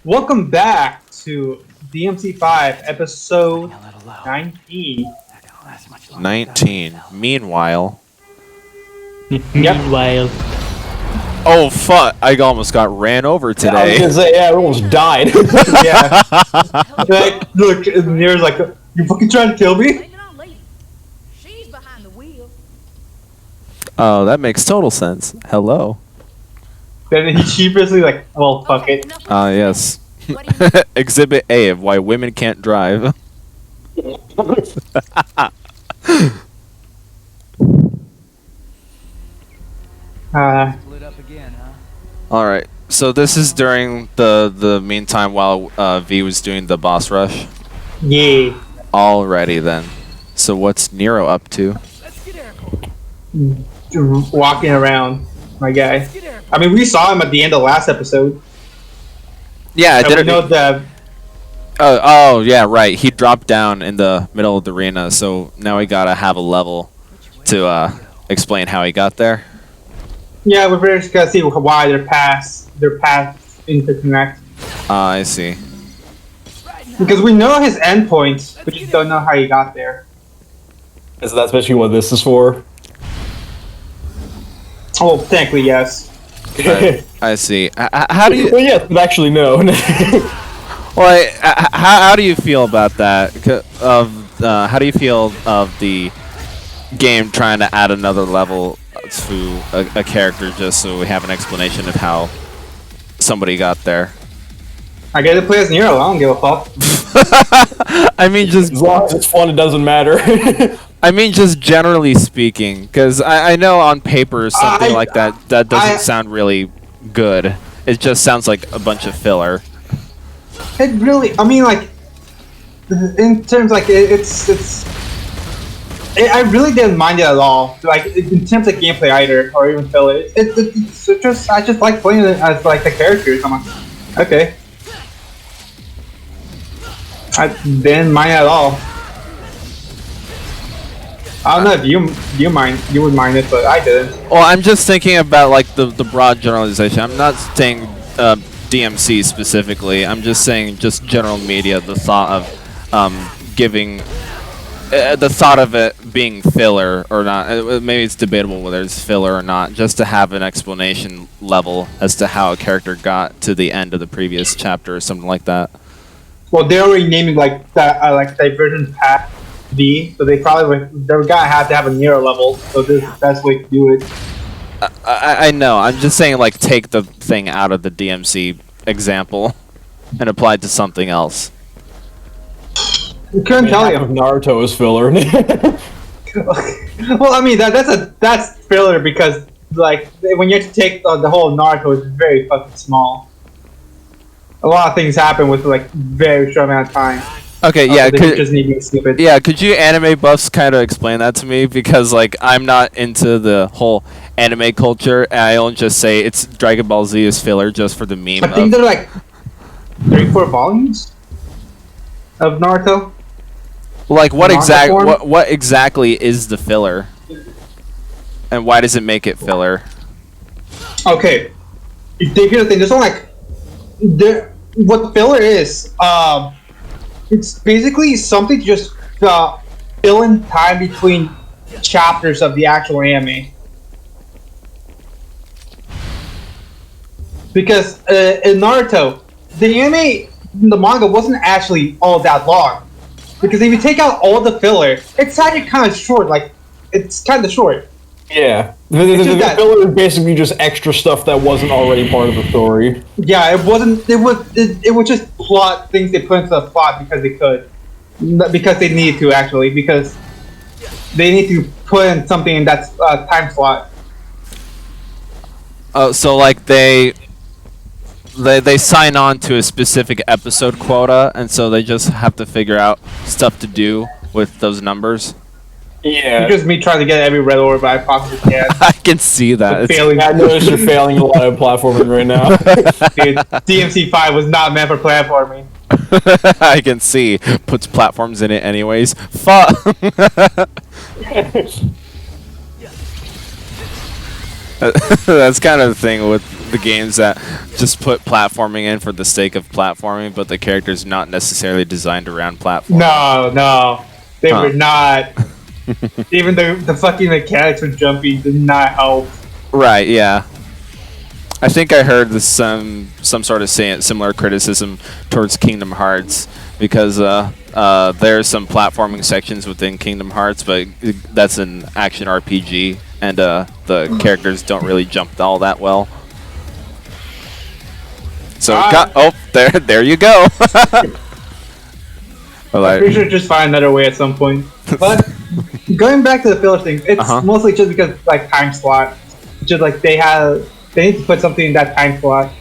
Welcome back to DMC5 episode 19. 19. Meanwhile. Meanwhile. Oh fuck! I almost got ran over today. I was gonna say, yeah, I almost died. Yeah. Like, look, and Nero's like, you fucking trying to kill me? She's behind the wheel. Oh, that makes total sense. Hello. Then he sheepishly like, well, fuck it. Yes. Exhibit A of why women can't drive. Alright, so this is during the meantime while V was doing the boss rush. Yeah. Alrighty then. So what's Nero up to? Walking around, my guy. I mean, we saw him at the end of the last episode. Yeah, I didn't know that. Oh, yeah, right. He dropped down in the middle of the arena, so now we gotta have a level to explain how he got there. Yeah, we're just gonna see why their paths interconnect. I see. Because we know his endpoint, but just don't know how he got there. Is that especially what this is for? Oh, technically, yes. I see. How do you? Well, yeah, but actually, no. Well, how do you feel about that? How do you feel of the game trying to add another level to a character just so we have an explanation of how somebody got there? I get to play as Nero. I don't give a fuck. I mean, just as long as it's fun, it doesn't matter. I mean, just generally speaking, because I know on paper something like that doesn't sound really good. It just sounds like a bunch of filler. It really, I mean, like, in terms like I really didn't mind it at all. Like in terms of gameplay either, or even filler. It's just I just like playing it as like the characters. I'm like, okay. I didn't mind it at all. I don't know if you would mind it, but I didn't. Well, I'm just thinking about like the broad generalization. I'm not saying DMC specifically. I'm just saying just general media. The thought of giving the thought of it being filler or not. Maybe it's debatable whether it's filler or not. Just to have an explanation level as to how a character got to the end of the previous chapter or something like that. Well, they're already naming like that like Divergent Path V, so they're gonna have to have a Nero level. So this is the best way to do it. I know. I'm just saying, like, take the thing out of the DMC example and apply it to something else. I couldn't tell you. Naruto is filler. Well, I mean that's filler because like when you have to take the whole Naruto, it's very fucking small. A lot of things happen with like very short amount of time. Okay, yeah. Could you anime buffs kind of explain that to me? Because like I'm not into the whole anime culture, and I don't just say it's Dragon Ball Z is filler just for the meme. I think they're like 3-4 volumes of Naruto. Like what exactly is the filler, and why does it make it filler? Okay, here's the thing. There's only like what filler is. It's basically something to just fill in time between chapters of the actual anime. Because in Naruto, the anime, the manga wasn't actually all that long. Because if you take out all the filler, it's actually kind of short. Like, it's kind of short. Yeah. The filler is basically just extra stuff that wasn't already part of the story. Yeah, it wasn't. It was just plot things they put into the plot because they could, because they needed to actually, because they need to put in something in that time slot. Oh, so like they sign on to a specific episode quota, and so they just have to figure out stuff to do with those numbers. Yeah. It's just me trying to get every red orb I possibly can. I can see that. Failing. I notice you're failing a lot of platforming right now. Dude, DMC5 was not meant for platforming. I can see. Puts platforms in it anyways. Fuck. That's kind of the thing with the games that just put platforming in for the sake of platforming, but the character's not necessarily designed around platforming. No, they were not. Even the fucking mechanics for jumping did not help. Right, yeah. I think I heard some sort of similar criticism towards Kingdom Hearts because there's some platforming sections within Kingdom Hearts, but that's an action RPG, and the characters don't really jump all that well. So there you go. I'm pretty sure just find another way at some point. But going back to the filler thing, it's mostly just because like time slot. Just like they need to put something in that time slot.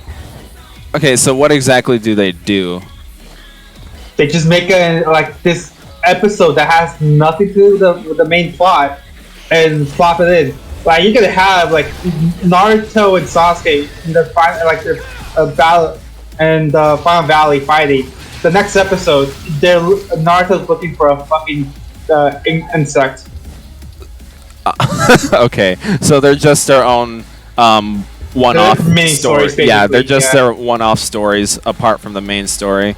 Okay, so what exactly do they do? They just make this episode that has nothing to do with the main plot and plop it in. Like you could have like Naruto and Sasuke in the battle and Final Valley fighting. The next episode, Naruto's looking for a fucking insect. Okay, so they're just their own one-off mini stories. Yeah, they're just their one-off stories apart from the main story.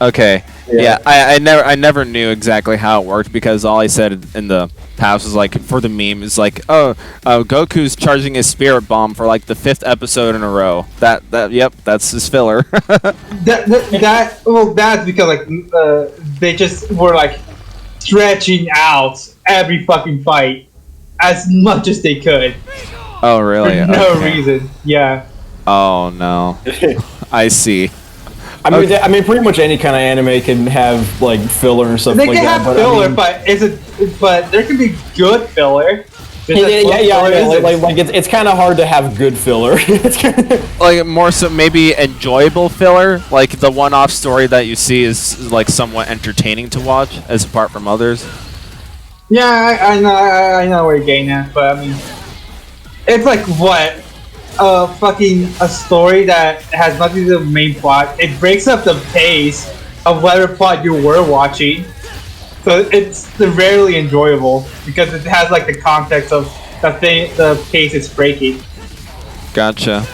Okay. Yeah, I never knew exactly how it worked because all I said in the past was like for the meme is like, Goku's charging his spirit bomb for like the 5th episode in a row. Yep, that's his filler. That's because like they just were like stretching out every fucking fight as much as they could. Oh really? For no reason. Yeah. Oh no. I see. I mean, pretty much any kind of anime can have like filler and stuff they like that. They can have filler, but there can be good filler. It's kind of hard to have good filler. Like more so maybe enjoyable filler, like the one-off story that you see is like somewhat entertaining to watch, as apart from others. Yeah, I know where you're getting at, but I mean, it's like what. A story that has nothing to do with the main plot. It breaks up the pace of whatever plot you were watching, so it's rarely enjoyable because it has like the context of the pace it's breaking. Gotcha.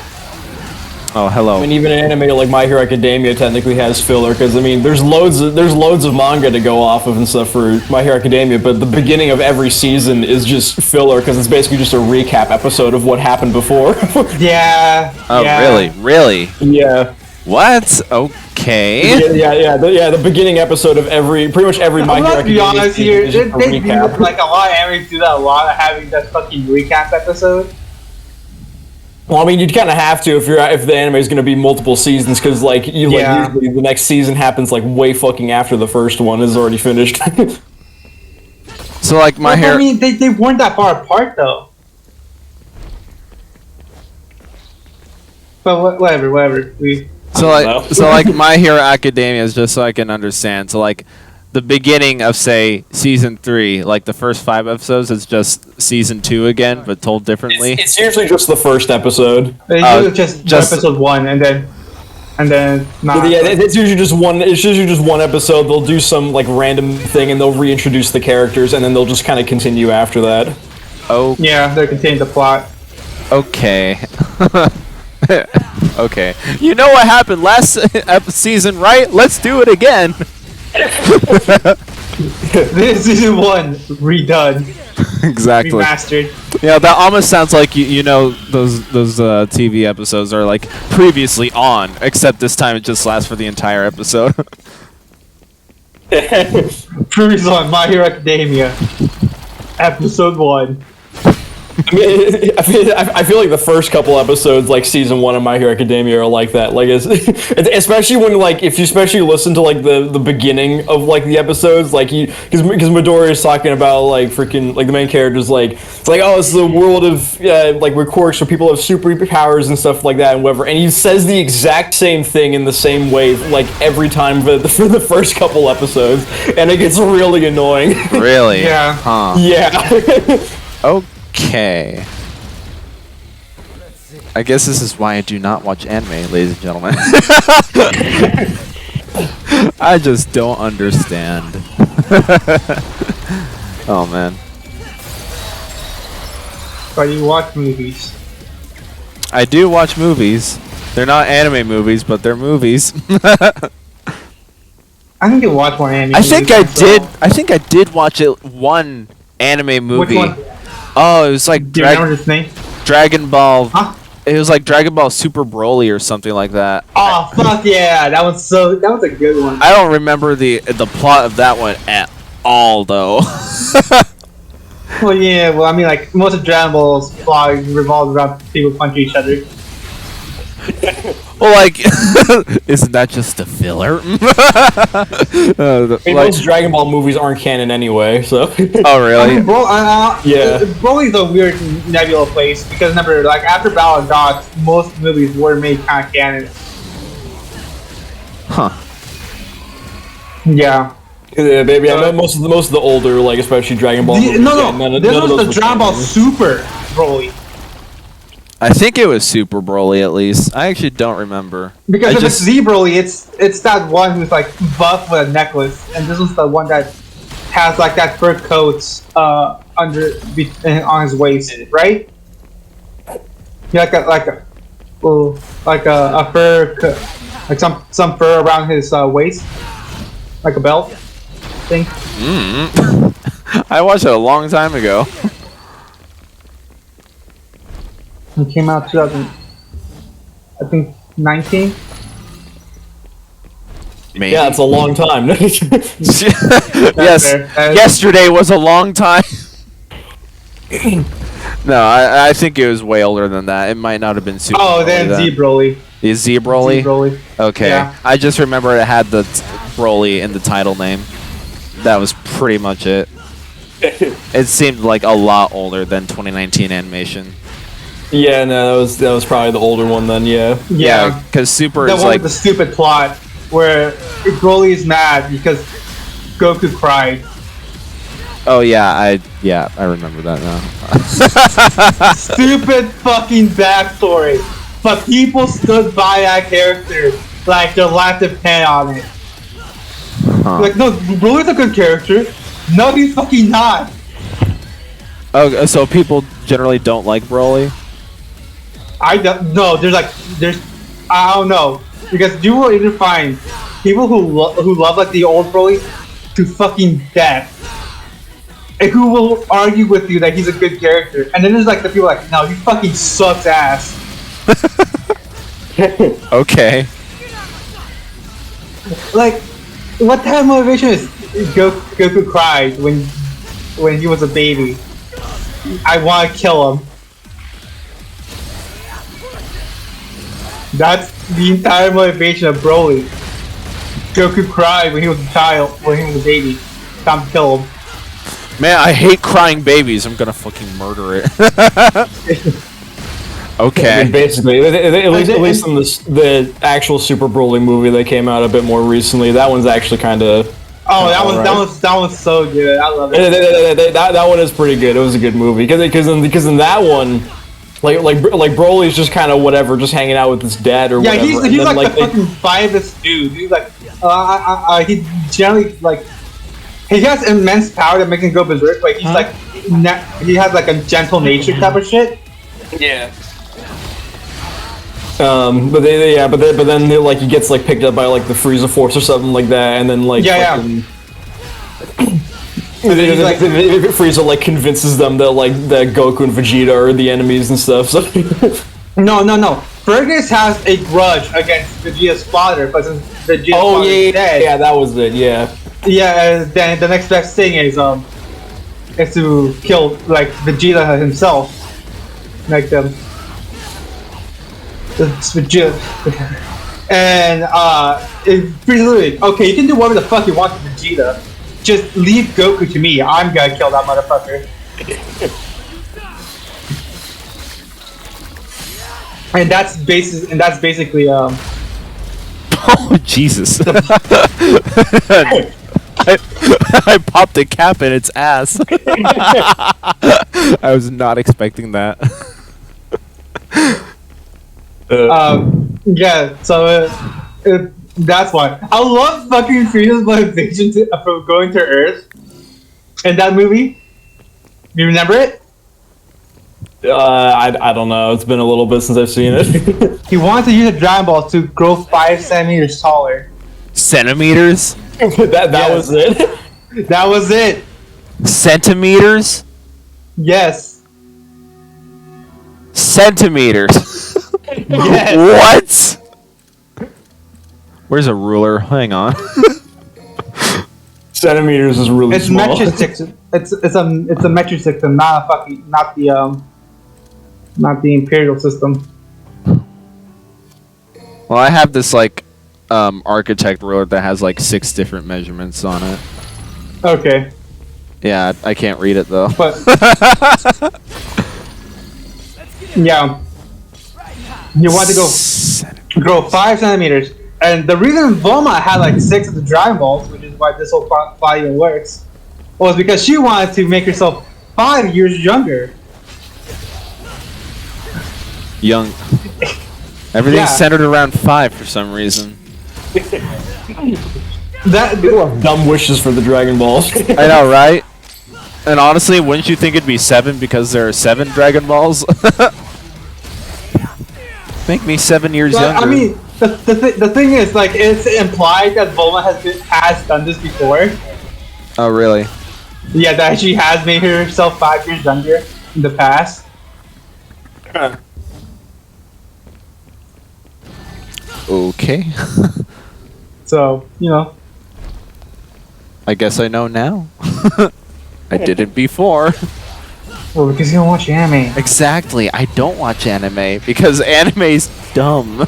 Oh, hello. I mean, even an anime like My Hero Academia technically has filler because I mean, there's loads of manga to go off of and stuff for My Hero Academia, but the beginning of every season is just filler because it's basically just a recap episode of what happened before. Yeah. Oh, yeah. Really? Yeah. What? Okay. Yeah. The beginning episode of pretty much every My Hero Academia. Let's be honest here. They do, like a lot of animes do that a lot of having that fucking recap episode. Well, I mean, you'd kind of have to if the anime is going to be multiple seasons, because usually the next season happens like way fucking after the first one is already finished. So like My Hero. I mean, they weren't that far apart though. But whatever. So like My Hero Academia is just so I can understand. So like the beginning of say season 3, like the first 5 episodes, is just season 2 again, but told differently. It's usually just the first episode. It's just episode 1, and then not. Yeah, it's usually just one. It's usually just one episode. They'll do some like random thing, and they'll reintroduce the characters, and then they'll just kind of continue after that. Oh. Yeah, they'll continue the plot. Okay. Okay. You know what happened last season, right? Let's do it again. This season 1 redone. Exactly. Remastered. Yeah, that almost sounds like you know those TV episodes are like previously on, except this time it just lasts for the entire episode. Previously on My Hero Academia, episode 1. I feel like the first couple episodes, like season 1 of My Hero Academia, are like that. Like, especially when, like, if you especially listen to like the beginning of like the episodes, like because Midori is talking about like freaking like the main character's like it's like, oh, this is a world of like where quirks where people have superpowers and stuff like that and whatever, and he says the exact same thing in the same way like every time for the first couple episodes, and it gets really annoying. Really? Yeah. Huh. Yeah. Okay. I guess this is why I do not watch anime, ladies and gentlemen. I just don't understand. Oh man. But you watch movies. I do watch movies. They're not anime movies, but they're movies. I need to watch more anime. I think I movies, did. so- I think I did watch one anime movie. Which one? Oh, it was like Do you remember his name? Dragon Ball. Huh? It was like Dragon Ball Super Broly or something like that. Oh fuck yeah, that was a good one. I don't remember the plot of that one at all, though. Well, yeah, well, I mean, like, most of Dragon Ball's plot revolves around people punching each other. Well, like, isn't that just a filler? Most Dragon Ball movies aren't canon anyway, so. Oh, I really? mean, Yeah. Broly's a weird nebula place because remember, like, after Battle of Gods, most movies were made kind of canon. Huh. Yeah. Yeah, baby. I know most of the older, like especially Dragon Ball. movies, No, yeah, none of this those was the were Dragon Ball canon. Super Broly. I think it was Super Broly, at least. I actually don't remember. Because I if it's Z Broly, it's that one who's like buff with a necklace, and this was the one that has like that fur coat on his waist, right? Yeah, like a fur, like some fur around his waist, like a belt thing. I watched it a long time ago. It came out 2000, I think 19. Maybe. Yeah, it's a long time. Yes. fair. Yesterday was a long time. No, I think it was way older than that. It might not have been Super Oh, Broly then Z Broly. Is Z Broly? Z Broly. Okay. Yeah. I just remember it had the Broly in the title name. That was pretty much it. It seemed like a lot older than 2019 animation. Yeah, no, that was probably the older one then. Yeah. Yeah. Because Super The is one like... with the stupid plot where Broly is mad because Goku cried. Oh, yeah, I remember that now. Stupid fucking backstory. But people stood by that character like their life depended on it. Huh. Like, no, Broly's a good character. No, he's fucking not. Oh, so people generally don't like Broly? I don't know. I don't know, because you will either find people who love like the old Broly to fucking death, and who will argue with you that he's a good character, and then there's like the people like, no, he fucking sucks ass. Okay. Like, what type of motivation is Goku cried when he was a baby? I want to kill him. That's the entire motivation of Broly. Goku cried when he was a child, when he was a baby. Time to kill him. Man, I hate crying babies. I'm gonna fucking murder it. I Okay. mean, basically, at least in the actual Super Broly movie that came out a bit more recently, that one's actually kind of. Oh, that was so good. I love it. That one is pretty good. It was a good movie because in that one, like Broly's just kind of whatever, just hanging out with his dad or Yeah, whatever. he's and then, like the fucking finest dude. He's like, he generally like, he has immense power that makes him go berserk. Like he's like, he has like a gentle nature type of shit. Yeah. But then like he gets like picked up by like the Frieza Force or something like that, and then like fucking, Frieza like convinces them that that Goku and Vegeta are the enemies and stuff. So No. Fergus has a grudge against Vegeta's father, but since Vegeta's father is dead, yeah, that was it. Yeah. Yeah, then the next best thing is to kill like Vegeta himself, like them. It's Vegeta, and it's pretty literally okay. You can do whatever the fuck you want to Vegeta. Just leave Goku to me. I'm gonna kill that motherfucker. And that's basically Oh Jesus! I popped a cap in its ass. I was not expecting that. Yeah, so that's why I love fucking Frieza's motivation for going to Earth in that movie. You remember it? I don't know. It's been a little bit since I've seen it. He wanted to use the Dragon Ball to grow 5 centimeters taller. Centimeters? that Yes. was it. That was it. Centimeters? Yes. Centimeters. Yes. What? Where's a ruler? Hang on. Centimeters is really It's small. metric system. It's a metric system, not the imperial system. Well, I have this like architect ruler that has like 6 different measurements on it. Okay, Yeah, I can't read it though. but yeah, you want to go grow 5 centimeters, and the reason Bulma had like 6 of the Dragon Balls, which is why this whole plot even works, was because she wanted to make herself 5 years younger. Young. Everything's Yeah. centered around 5 for some reason. That Dumb wishes for the Dragon Balls. I know, right? And honestly, wouldn't you think it'd be 7 because there are 7 Dragon Balls? Make me 7 years But, younger. I mean, the thing is, like, it's implied that Bulma has done this before. Oh, really? Yeah, that she has made herself 5 years younger in the past. Okay. So, you know. I guess I know now. I didn't before. Well, because you don't watch anime. Exactly. I don't watch anime because anime's dumb.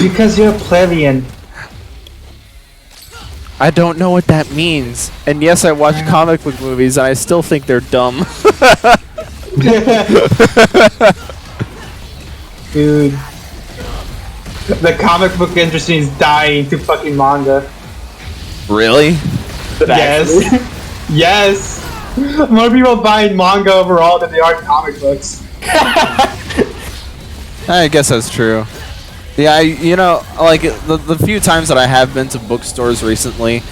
Because you're a plebeian. I don't know what that means. And yes, I watch comic book movies and I still think they're dumb. Dude. The comic book industry is dying to fucking manga. Really? Yes. Yes. More people buying manga overall than they are comic books. I guess that's true. Yeah, you know, like the few times that I have been to bookstores recently,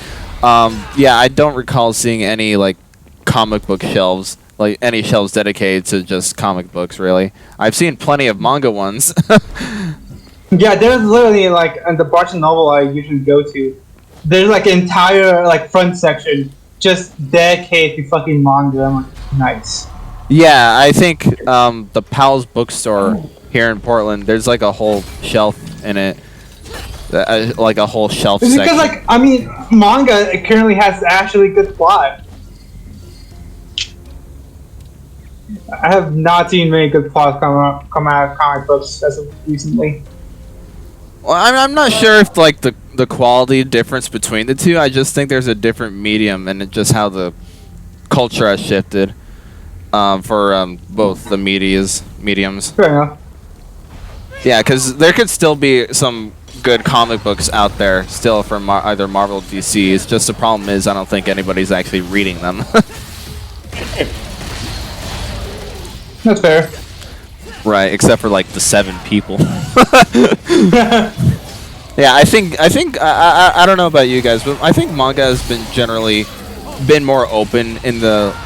yeah, I don't recall seeing any like comic book shelves, like any shelves dedicated to just comic books. Really, I've seen plenty of manga ones. Yeah, there's literally like in the Barnes and Noble I usually go to, there's like an entire like front section just dedicated to fucking manga. I'm like, nice. Yeah, I think the Powell's bookstore here in Portland, there's like a whole shelf in it, like a whole shelf It's section. because like I mean, manga currently has actually good plot. I have not seen many good plots come out of comic books as of recently. Well, I'm not sure if like the quality difference between the two. I just think there's a different medium and just how the culture has shifted for both the mediums. Fair enough. Yeah, because there could still be some good comic books out there still from either Marvel or DC. It's just the problem is I don't think anybody's actually reading them. That's fair. Right, except for like the 7 people. Yeah, I think I don't know about you guys, but I think manga has been generally been more open in the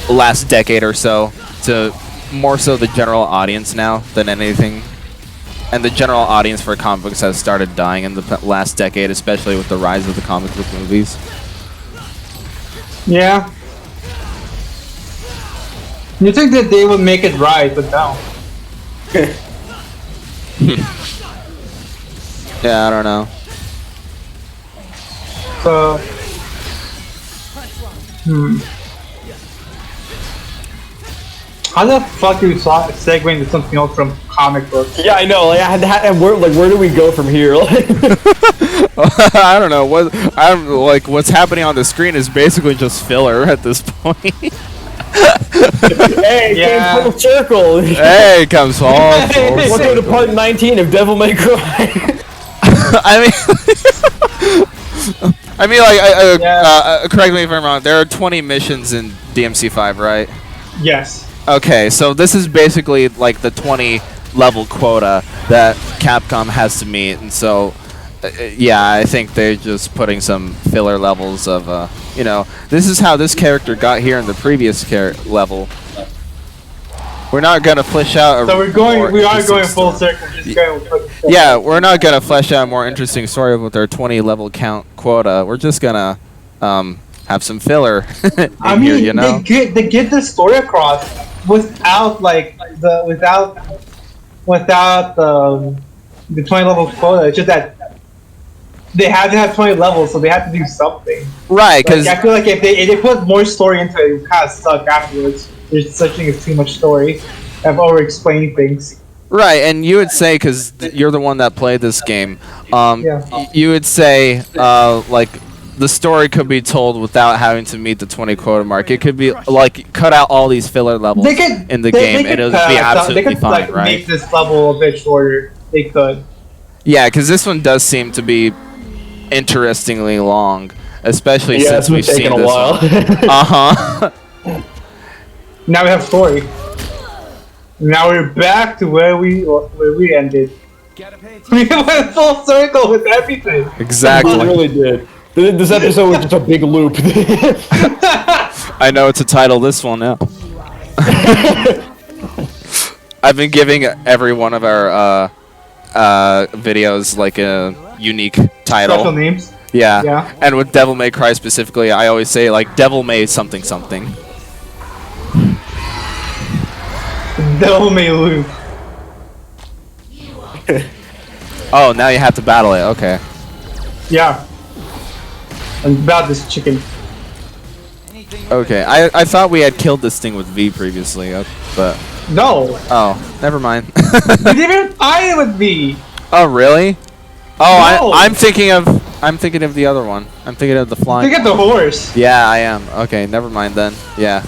last decade or so to more so the general audience now than anything. And the general audience for comic books has started dying in the last decade, especially with the rise of the comic book movies. Yeah. You think that they would make it right, but no. Yeah, I don't know. So, how the fuck do we segue into something else from comic books? Yeah, I know. Like, where do we go from here? I don't know what I'm like. What's happening on the screen is basically just filler at this point. Hey, Yeah. came full circle. Hey, it comes full Welcome to part 19 of Devil May Cry. I mean, like, correct me if I'm wrong. There are 20 missions in DMC5, right? Yes. Okay, so this is basically like the 20 level quota that Capcom has to meet, and so, yeah, I think they're just putting some filler levels of, you know, this is how this character got here in the previous level. We're not gonna flesh out. So we are going full circle. Just going with Yeah, we're not gonna flesh out a more interesting story with our 20 level count quota. We're just gonna have some filler. I here, mean, you know? they get the story across without the 20 level quota. It's just that they have to have 20 levels, so they have to do something. Right, because I feel like if they put more story into it, it would kind of suck afterwards. There's such thing as too much story. I've over-explained things. right, and you would say, because you're the one that played this game, you would say like the story could be told without having to meet the 20 quota mark. It could be like cut out all these filler levels in the game, and it would be absolutely fine, like, right? Make this level a bit shorter. They could. Yeah, because this one does seem to be interestingly long, especially since we've seen a this while. one. Now we have story. Now we're back to where we ended. We went full circle with everything. Exactly. We really did. This episode was just a big loop. I know what to title this one now. I've been giving every one of our videos like a unique title. Special names. Yeah. And with Devil May Cry specifically, I always say like Devil May something something. Devil May Loop. Oh, now you have to battle it. Okay. Yeah. I'm about this chicken. Okay. I thought we had killed this thing with V previously, but No. oh, never mind. You didn't even fight it with me. Oh, really? Oh, No. I'm thinking of the other one. I'm thinking of the flying. Look at the horse. Yeah, I am. Okay, never mind then. Yeah.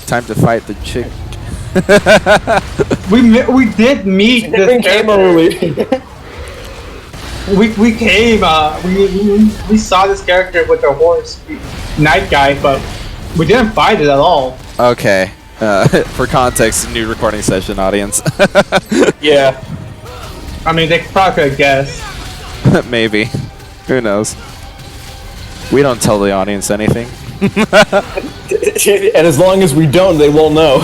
Time to fight the chick. We did meet this came character. early. We saw this character with the horse, night guy, but we didn't fight it at all. Okay. For context, new recording session audience. Yeah. I mean, they probably could have guessed. Maybe. Who knows? We don't tell the audience anything. And as long as we don't, they won't know.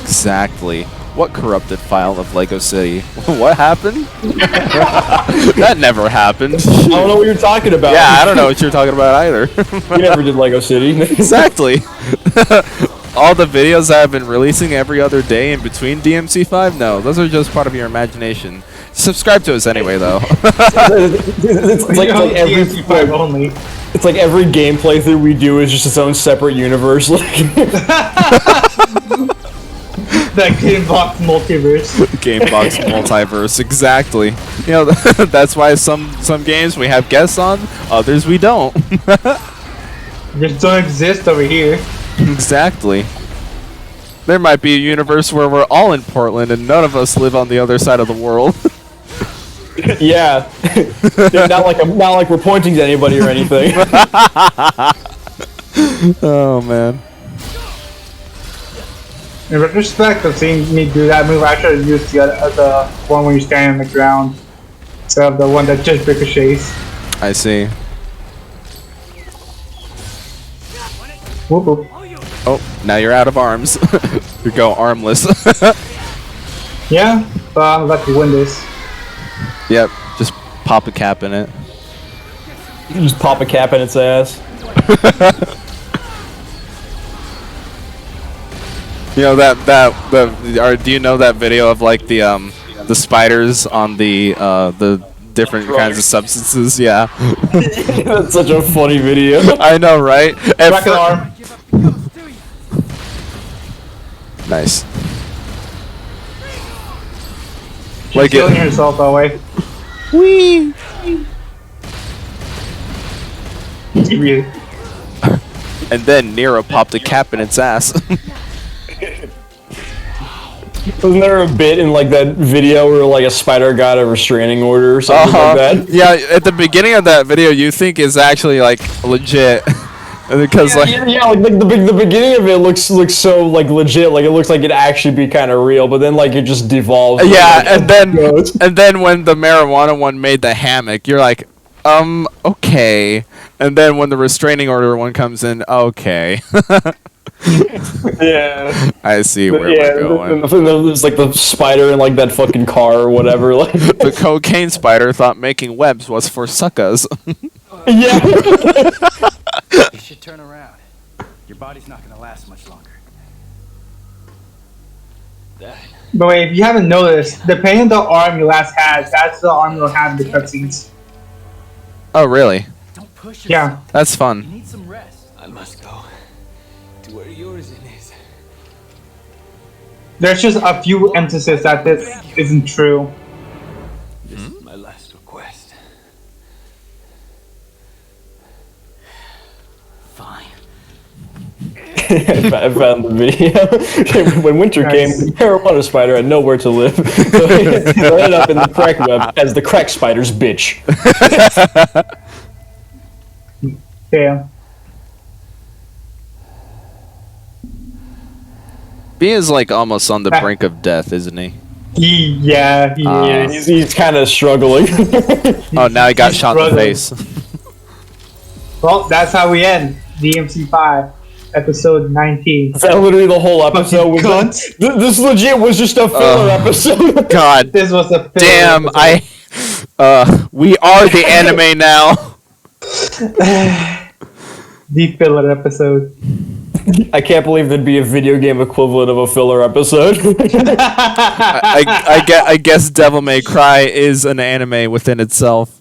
Exactly. What corrupted file of Lego City? What happened? That never happened. I don't know what you're talking about. Yeah, I don't know what you're talking about either. You never did Lego City. Exactly. All the videos I've been releasing every other day in between DMC5? No, those are just part of your imagination. Subscribe to us anyway, though. It's like every DMC5 only. It's like every game playthrough we do is just its own separate universe. That Gamebox multiverse. Gamebox multiverse, exactly. You know, that's why some games we have guests on, others we don't. Just don't exist over here. Exactly. There might be a universe where we're all in Portland and none of us live on the other side of the world. Yeah. not like we're pointing to anybody or anything. Oh man. In retrospect of seeing me do that move, I should have used the one when you stand on the ground instead of the one that just ricochets. I see. Whoop whoop. Oh, now you're out of arms. You go armless. Yeah, but I'm about to win this. Yep, just pop a cap in it. You can just pop a cap in its ass. You know do you know that video of like the spiders on the different kinds of substances? Yeah. That's such a funny video. I know, right? Rocket arm. Nice. She's Like killing it. herself that way. Whee! Really. And then Nero popped a cap in its ass. Wasn't there a bit in like that video where like a spider got a restraining order or something like that? Yeah, at the beginning of that video, you think is actually like legit, because like Like the beginning of it looks so like legit, like it looks like it'd actually be kind of real, but then like it just devolves. yeah, like, and then when the marijuana one made the hammock, you're like, okay, and then when the restraining order one comes in, okay. Yeah. I see where we're going. There's like the spider in like that fucking car or whatever. Like, The cocaine spider thought making webs was for suckers. yeah. You should turn around. Your body's not gonna last much longer. But wait, if you haven't noticed, depending on the arm you last had, that's the arm you'll have in the cutscenes. Oh, really? Don't push Yeah. yourself. That's You fun. need some rest. I must go to where yours is. There's just a few emphasis that this isn't true. This is my last request. Fine. I found the video. When winter came, the marijuana spider had nowhere to live, so he ended up in the crack web as the crack spider's bitch. Yeah. B is like almost on the brink of death, isn't he? Yeah, Yeah, he's kind of struggling. Oh, now he got He's shot in the struggling. face. Well, that's how we end DMC 5, episode 19. Is that literally the whole episode? Was Cunt. this legit was just a filler episode. God This was a filler damn, episode. we are the anime now. The filler episode. I can't believe there'd be a video game equivalent of a filler episode. I guess Devil May Cry is an anime within itself.